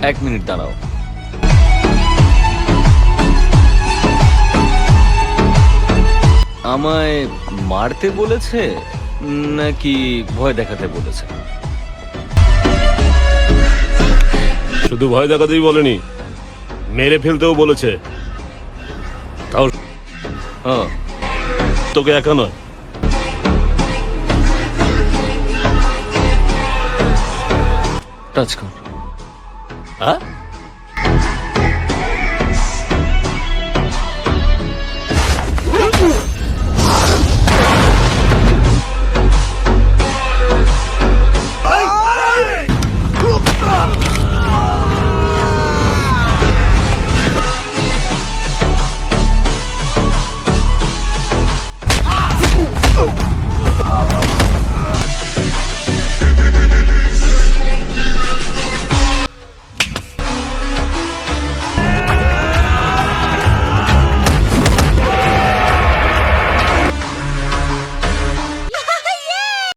এক মিনিট দাঁড়াও। আমায় মারতে বলেছে নাকি ভয় দেখাতে বলেছে? শুধু ভয় দেখাতেই বলেনি, মেরে ফেলতেও বলেছে। তাও হ্যাঁ, তোকে একা নয়। টাচ কর। হ্যাঁ,